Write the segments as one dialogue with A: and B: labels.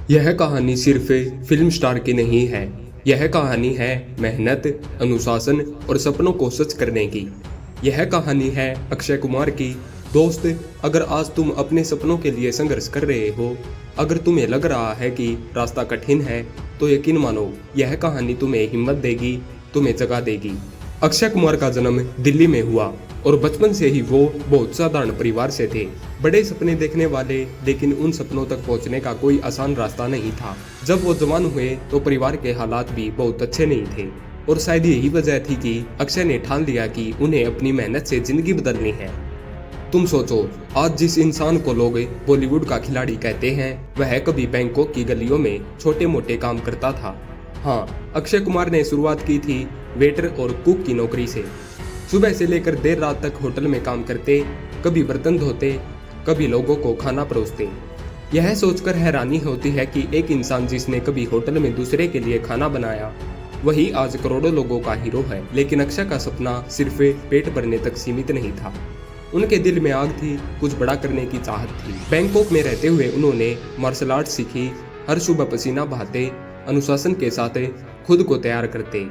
A: यह कहानी सिर्फ फिल्म स्टार की नहीं है। यह कहानी है मेहनत, अनुशासन और सपनों को सच करने की। यह कहानी है अक्षय कुमार की। दोस्त, अगर आज तुम अपने सपनों के लिए संघर्ष कर रहे हो, अगर तुम्हें लग रहा है कि रास्ता कठिन है, तो यकीन मानो यह कहानी तुम्हें हिम्मत देगी, तुम्हें जगा देगी। अक्षय कुमार का जन्म दिल्ली में हुआ और बचपन से ही वो बहुत साधारण परिवार से थे। बड़े सपने देखने वाले, लेकिन उन सपनों तक पहुंचने का कोई आसान रास्ता नहीं था। जब वो जवान हुए तो परिवार के हालात भी बहुत अच्छे नहीं थे और शायद यही वजह थी कि अक्षय ने ठान लिया कि उन्हें अपनी मेहनत से जिंदगी बदलनी है। तुम सोचो, आज जिस इंसान को लोग बॉलीवुड का खिलाड़ी कहते हैं, वह कभी बैंकॉक की गलियों में छोटे मोटे काम करता था। हाँ, अक्षय कुमार ने शुरुआत की थी वेटर और कुक की नौकरी से। सुबह से लेकर देर रात तक होटल में काम करते, कभी बर्तन धोते, कभी लोगों को खाना परोसते। यह सोचकर हैरानी होती है कि एक इंसान जिसने कभी होटल में दूसरे के लिए खाना बनाया, वही आज करोड़ों लोगों का हीरो है। लेकिन अक्षय का सपना सिर्फ पेट भरने तक सीमित नहीं था। उनके दिल में आग थी, कुछ बड़ा करने की चाहत थी। बैंकॉक में रहते हुए उन्होंने मार्शल आर्ट सीखी। हर सुबह पसीना बहाते, अनुशासन के साथ खुद को तैयार करते।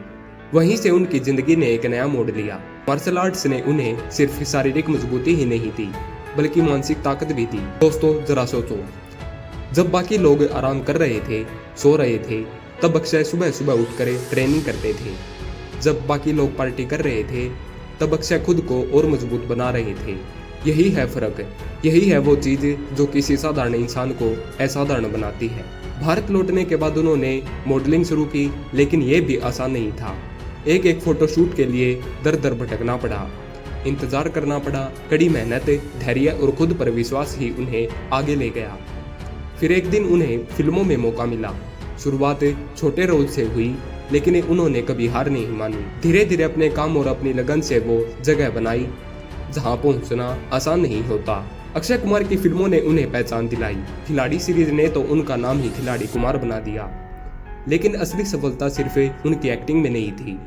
A: वहीं से उनकी जिंदगी ने एक नया मोड़ लिया। मार्शल आर्ट्स ने उन्हें सिर्फ शारीरिक मजबूती ही नहीं दी, बल्कि मानसिक ताकत भी दी। दोस्तों, जरा सोचो, जब बाकी लोग आराम कर रहे थे, सो रहे थे, तब अक्षय सुबह सुबह उठकर ट्रेनिंग करते थे। जब बाकी लोग पार्टी कर रहे थे, तब अक्षय खुद को और मजबूत बना रहे थे। यही है फर्क, यही है वो चीज जो किसी साधारण इंसान को असाधारण बनाती है। भारत लौटने के बाद उन्होंने मॉडलिंग शुरू की, लेकिन ये भी आसान नहीं था। एक एक फोटोशूट के लिए दर दर भटकना पड़ा, इंतजार करना पड़ा। कड़ी मेहनत, धैर्य और खुद पर विश्वास ही उन्हें आगे ले गया। फिर एक दिन उन्हें फिल्मों में मौका मिला। शुरुआत छोटे रोल से हुई, लेकिन उन्होंने कभी हार नहीं मानी। धीरे धीरे अपने काम और अपनी लगन से वो जगह बनाई जहां पहुंचना आसान नहीं होता। अक्षय कुमार की फिल्मों ने उन्हें पहचान दिलाई। खिलाड़ी सीरीज ने तो उनका नाम ही खिलाड़ी कुमार बना दिया। लेकिन असली सफलता सिर्फ उनकी एक्टिंग में नहीं थी,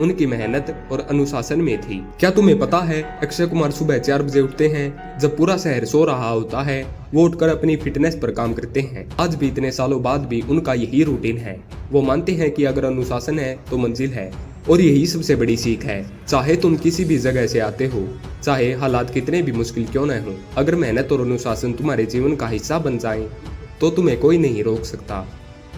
A: उनकी मेहनत और अनुशासन में थी। क्या तुम्हें पता है, अक्षय कुमार सुबह 4 बजे उठते हैं, जब पूरा शहर सो रहा होता है। वो उठकर अपनी फिटनेस पर काम करते हैं। आज भी इतने सालों बाद भी उनका यही रूटीन है। वो मानते हैं कि अगर अनुशासन है तो मंजिल है, और यही सबसे बड़ी सीख है। चाहे तुम किसी भी जगह से आते हो, चाहे हालात कितने भी मुश्किल क्यों न हो, अगर मेहनत और अनुशासन तुम्हारे जीवन का हिस्सा बन जाए, तो तुम्हें कोई नहीं रोक सकता।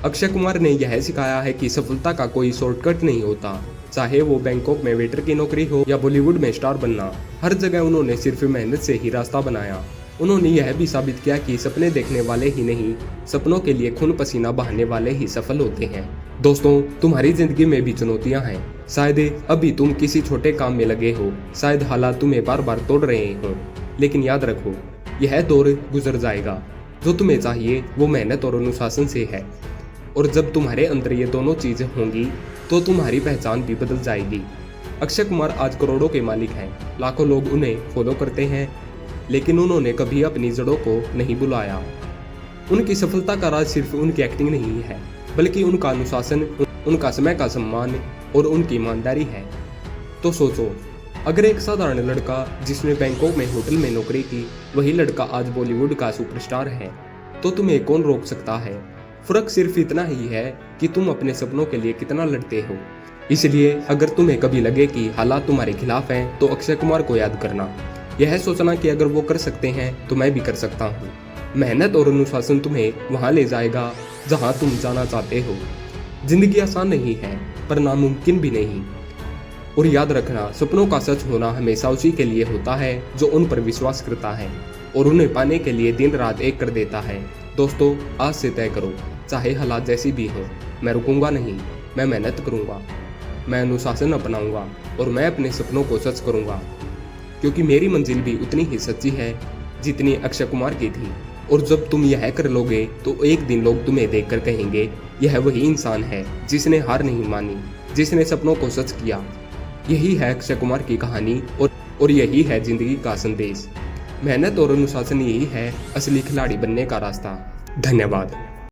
A: अक्षय कुमार ने यह सिखाया है कि सफलता का कोई शॉर्टकट नहीं होता। चाहे वो बैंकॉक में वेटर की नौकरी हो या बॉलीवुड में स्टार बनना, हर जगह उन्होंने सिर्फ मेहनत से ही रास्ता बनाया। उन्होंने यह भी साबित किया कि सपने देखने वाले ही नहीं, सपनों के लिए खून पसीना बहाने वाले ही सफल होते हैं। दोस्तों, तुम्हारी जिंदगी में भी चुनौतियां हैं। शायद अभी तुम किसी छोटे काम में लगे हो, शायद हालात तुम्हें बार बार तोड़ रहे हो, लेकिन याद रखो, यह दौर गुजर जाएगा। जो तुम्हें चाहिए वो मेहनत और अनुशासन से है, और जब तुम्हारे अंदर ये दोनों चीजें होंगी, तो तुम्हारी पहचान भी बदल जाएगी। अक्षय कुमार आज करोड़ों के मालिक हैं, लाखों लोग उन्हें फॉलो करते हैं, लेकिन उन्होंने कभी अपनी जड़ों को नहीं भुलाया। उनकी सफलता का राज सिर्फ उनकी एक्टिंग नहीं है, बल्कि उनका अनुशासन, उनका समय का सम्मान और उनकी ईमानदारी है। तो सोचो, अगर एक साधारण लड़का जिसने बैंकॉक में होटल में नौकरी की, वही लड़का आज बॉलीवुड का सुपरस्टार है, तो तुम्हें कौन रोक सकता है। फर्क सिर्फ इतना ही है कि तुम अपने सपनों के लिए कितना लड़ते हो। इसलिए अगर तुम्हें कभी लगे कि हालात तुम्हारे खिलाफ हैं, तो अक्षय कुमार को याद करना। यह सोचना कि अगर वो कर सकते हैं तो मैं भी कर सकता हूँ। मेहनत और अनुशासन तुम्हें वहाँ ले जाएगा जहाँ तुम जाना चाहते हो। जिंदगी आसान नहीं है, पर नामुमकिन भी नहीं। और याद रखना, सपनों का सच होना हमेशा उसी के लिए होता है जो उन पर विश्वास करता है और उन्हें पाने के लिए दिन रात एक कर देता है। दोस्तों, आज से तय करो, चाहे हालात जैसी भी हो, मैं रुकूंगा नहीं, मैं मेहनत करूंगा, मैं अनुशासन अपनाऊंगा और मैं अपने सपनों को सच करूंगा। क्योंकि मेरी मंजिल भी उतनी ही सच्ची है जितनी अक्षय कुमार की थी। और जब तुम यह कर लोगे, तो एक दिन लोग तुम्हें देखकर कहेंगे, यह वही इंसान है जिसने हार नहीं मानी, जिसने सपनों को सच किया। यही है अक्षय कुमार की कहानी और यही है जिंदगी का संदेश। मेहनत और अनुशासन यही है असली खिलाड़ी बनने का रास्ता। धन्यवाद।